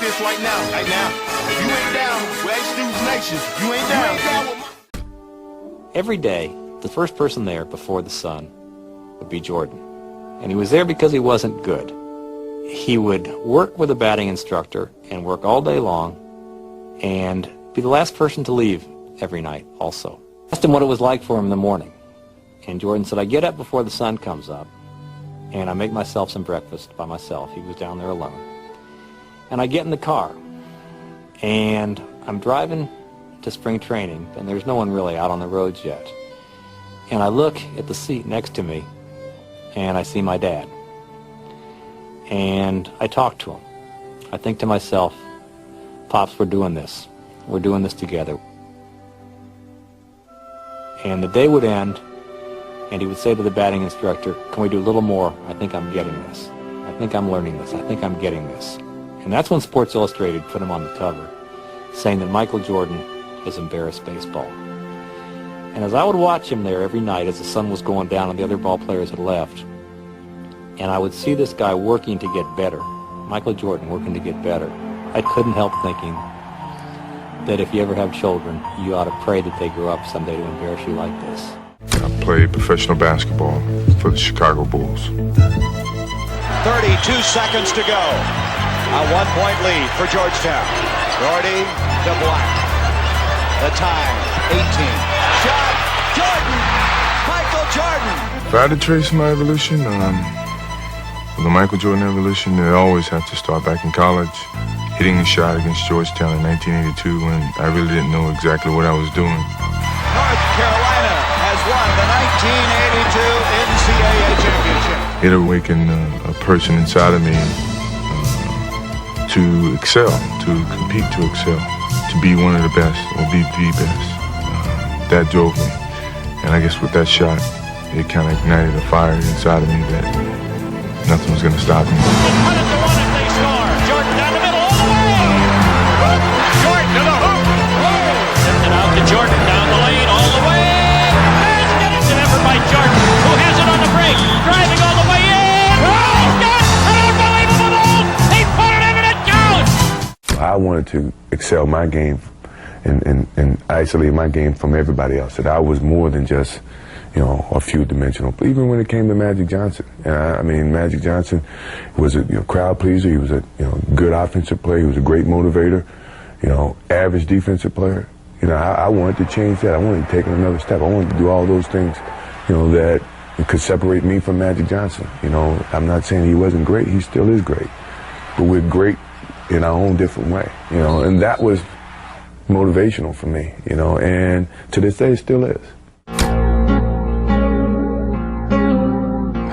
this right now. Right now. If you ain't down with HataHataNation, you ain't down with my... Every day, the first person there before the sun would be Jordan. And he was there because he wasn't good. He would work with a batting instructor and work all day long and be the last person to leave every night also. I asked him what it was like for him in the morning. And Jordan said, I get up before the sun comes up and I make myself some breakfast by myself. He was down there alone. And I get in the car and I'm driving to spring training and there's no one really out on the roads yet. And I look at the seat next to me and I see my dad. And I talk to him. I think to myself, Pops, we're doing this. We're doing this together. And the day would end, and he would say to the batting instructor, can we do a little more? I think I'm getting this. I think I'm learning this. I think I'm getting this. And that's when Sports Illustrated put him on the cover, saying that Michael Jordan has embarrassed baseball. And as I would watch him there every night as the sun was going down and the other ball players had left, and I would see this guy working to get better, Michael Jordan working to get better, I couldn't help thinking that if you ever have children, you ought to pray that they grow up someday to embarrass you like this. I played professional basketball for the Chicago Bulls. 32 seconds to go. A 1-point lead for Georgetown. Gordy to Black. The time, 18. Shot, Jordan! Michael Jordan! If I had to trace my evolution, the Michael Jordan evolution, it always had to start back in college, hitting a shot against Georgetown in 1982 when I really didn't know exactly what I was doing. North Carolina has won the 1982 NCAA championship. It awakened a person inside of me to excel, to compete, to excel, to be one of the best, or be the best. That drove me. And I guess with that shot, it kind of ignited a fire inside of me that nothing was going to stop me. 100-1 if they score. Jordan down the middle, all the way! Jordan to the hoop! Sends it out to Jordan down the lane, all the way! Basket! It's an effort by Jordan, who has it on the break, driving all the way in! Oh, he's got an unbelievable goal! He put it in and it counts! I wanted to excel my game and isolate my game from everybody else. That I was more than just, a few dimensional. Even when it came to Magic Johnson, and Magic Johnson was a crowd pleaser. He was a good offensive player. He was a great motivator. Average defensive player. I wanted to change that. I wanted to take another step. I wanted to do all those things, that could separate me from Magic Johnson. I'm not saying he wasn't great. He still is great, but we're great in our own different way. And that was motivational for me. And to this day, it still is.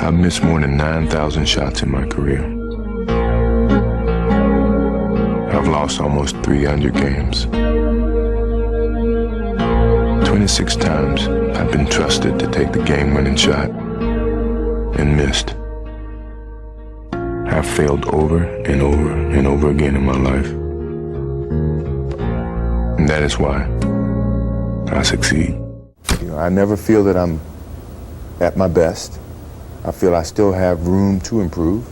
I've missed more than 9,000 shots in my career. I've lost almost 300 games. 26 times I've been trusted to take the game-winning shot and missed. I've failed over and over and over again in my life. And that is why I succeed. I never feel that I'm at my best. I feel I still have room to improve.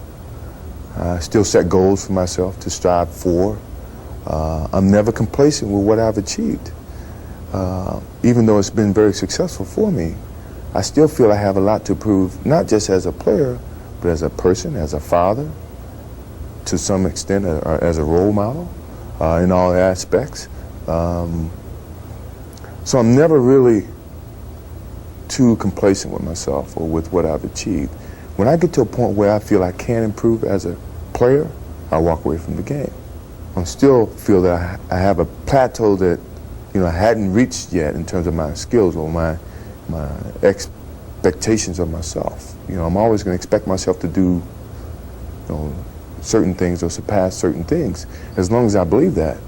I still set goals for myself to strive for. I'm never complacent with what I've achieved. Even though it's been very successful for me, I still feel I have a lot to prove, not just as a player, but as a person, as a father, to some extent as a role model in all aspects. So I'm never really too complacent with myself or with what I've achieved. When I get to a point where I feel I can improve as a player, I walk away from the game. I still feel that I have a plateau that I hadn't reached yet in terms of my skills or my expectations of myself. I'm always going to expect myself to do certain things or surpass certain things. As long as I believe that,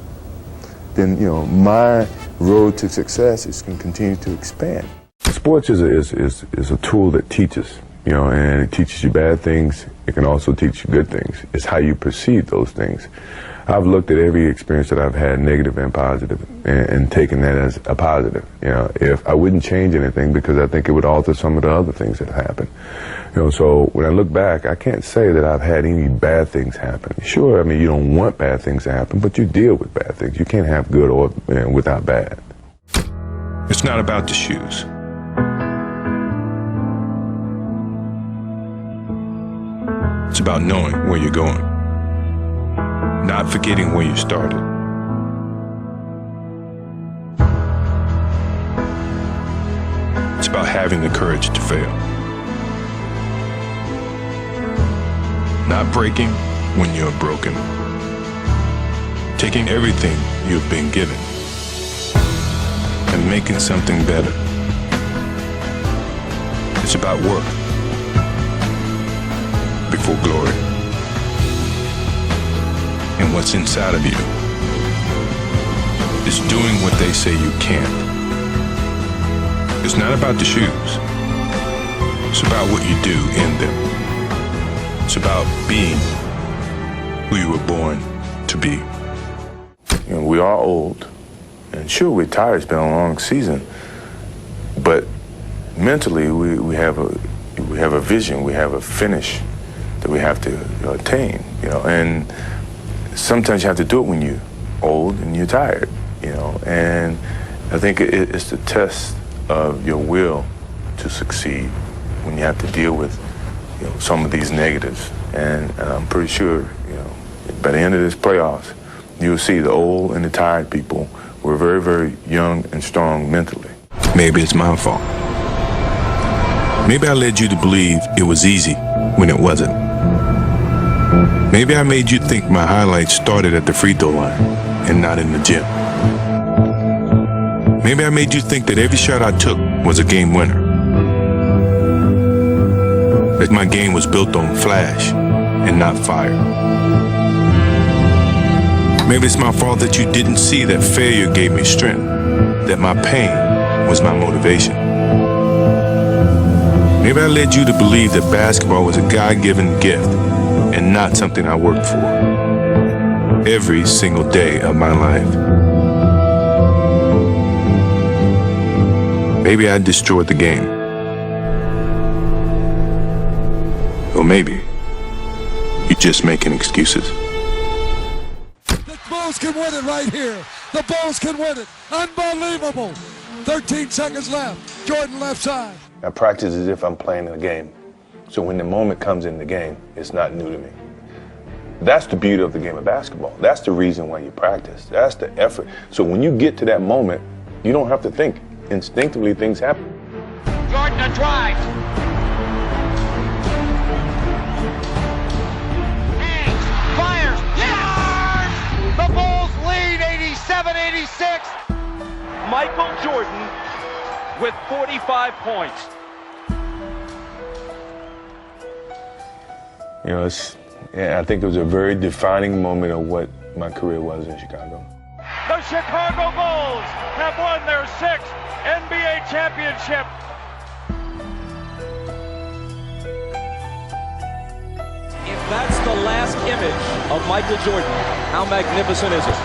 then my road to success is going to continue to expand. Sports is a tool that teaches, and it teaches you bad things. It can also teach you good things. It's how you perceive those things. I've looked at every experience that I've had, negative and positive, and taken that as a positive. You know, if I wouldn't change anything because I think it would alter some of the other things that happened. You know, so when I look back, I can't say that I've had any bad things happen. Sure, I mean, you don't want bad things to happen, but you deal with bad things. You can't have good or without bad. It's not about the shoes. It's about knowing where you're going, not forgetting where you started. It's about having the courage to fail. Not breaking when you're broken. Taking everything you've been given and making something better. It's about work before glory. And what's inside of you is doing what they say you can't. It's not about the shoes. It's about what you do in them. It's about being who you were born to be. You know, we are old, and sure, we're tired. It's been a long season, but mentally, we have a vision. We have a finish that we have to attain. You know, and sometimes you have to do it when you're old and you're tired. You know, and I think it's the test of your will to succeed when you have to deal with, you know, some of these negatives. And I'm pretty sure, you know, by the end of this playoffs, you'll see the old and the tired people were very, very young and strong mentally. Maybe it's my fault. Maybe I led you to believe it was easy when it wasn't. Maybe I made you think my highlights started at the free throw line and not in the gym. Maybe I made you think that every shot I took was a game winner. That my game was built on flash and not fire. Maybe it's my fault that you didn't see that failure gave me strength, that my pain was my motivation. Maybe I led you to believe that basketball was a God-given gift and not something I worked for every single day of my life. Maybe I destroyed the game. Or maybe you're just making excuses. The Bulls can win it right here. The Bulls can win it. Unbelievable. 13 seconds left. Jordan left side. I practice as if I'm playing a game. So when the moment comes in the game, it's not new to me. That's the beauty of the game of basketball. That's the reason why you practice. That's the effort. So when you get to that moment, you don't have to think. Instinctively, things happen. Jordan a drive. Hangs, fires, yes! The Bulls lead 87-86. Michael Jordan with 45 points. You know, I think it was a very defining moment of what my career was in Chicago. The Chicago Bulls have won their 6th NBA championship. If that's the last image of Michael Jordan, how magnificent is it?